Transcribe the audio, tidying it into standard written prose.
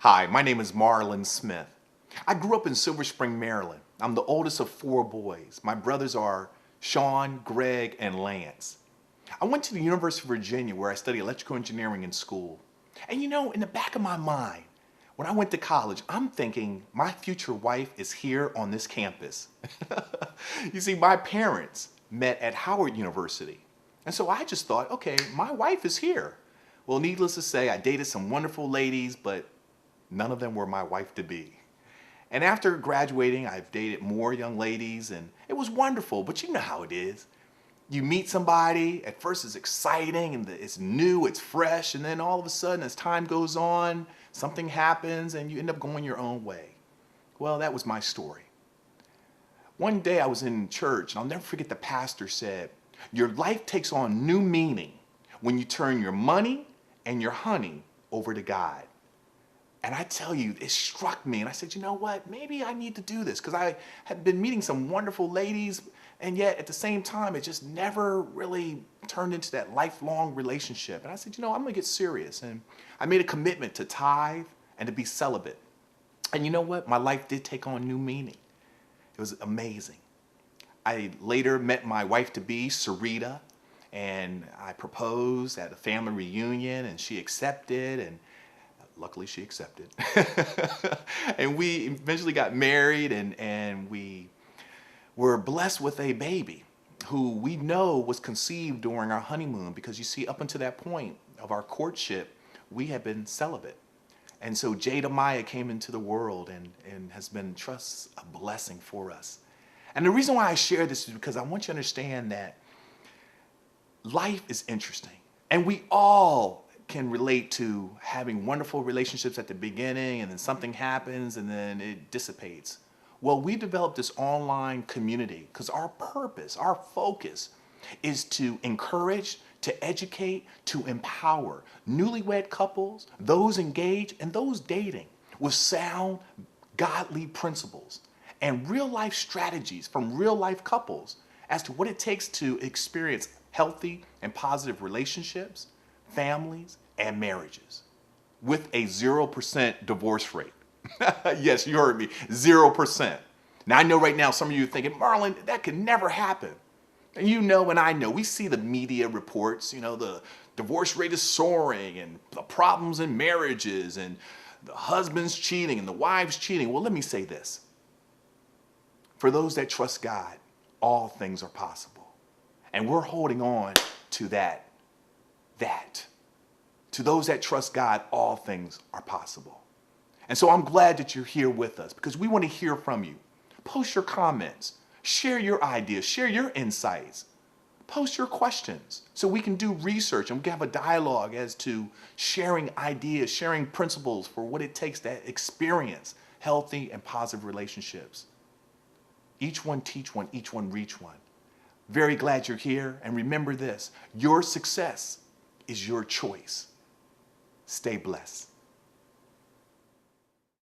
Hi, my name is Marlon Smith. I grew up in Silver Spring, Maryland. I'm the oldest of four boys. My brothers are Sean, Greg, and Lance. I went to the University of Virginia where I studied electrical engineering in school. And in the back of my mind, when I went to college, I'm thinking my future wife is here on this campus. You see, my parents met at Howard University. And so I just thought, okay, my wife is here. Well, needless to say, I dated some wonderful ladies, but none of them were my wife to be. And after graduating, I've dated more young ladies, and it was wonderful, but you know how it is. You meet somebody, at first it's exciting, and it's new, it's fresh, and then all of a sudden, as time goes on, something happens, and you end up going your own way. Well, that was my story. One day I was in church, and I'll never forget the pastor said, "Your life takes on new meaning when you turn your money and your honey over to God." And I tell you, it struck me. And I said, you know what? Maybe I need to do this because I had been meeting some wonderful ladies. And yet at the same time, it just never really turned into that lifelong relationship. And I said, I'm going to get serious. And I made a commitment to tithe and to be celibate. And you know what? My life did take on new meaning. It was amazing. I later met my wife-to-be, Syreeta, and I proposed at a family reunion, and she accepted, and luckily she accepted. And we eventually got married, and we were blessed with a baby who we know was conceived during our honeymoon because you see, up until that point of our courtship, we had been celibate. And so Jada Maya came into the world and has been a blessing for us. And the reason why I share this is because I want you to understand that life is interesting. And we all can relate to having wonderful relationships at the beginning, and then something happens and then it dissipates. Well, we developed this online community because our purpose, our focus is to encourage, to educate, to empower newlywed couples, those engaged, and those dating with sound, godly principles and real life strategies from real life couples as to what it takes to experience healthy and positive relationships, families, and marriages with a 0% divorce rate. Yes, you heard me, 0%. Now I know right now some of you are thinking, Marlon, that could never happen. And and I know, we see the media reports, the divorce rate is soaring and the problems in marriages and the husbands cheating and the wives cheating. Well, let me say this. For those that trust God, all things are possible. And we're holding on to that. To those that trust God, all things are possible. And so I'm glad that you're here with us because we want to hear from you. Post your comments, share your ideas, share your insights, post your questions so we can do research and we can have a dialogue as to sharing ideas, sharing principles for what it takes to experience healthy and positive relationships. Each one teach one, each one reach one. Very glad you're here. And remember this, your success is your choice. Stay blessed.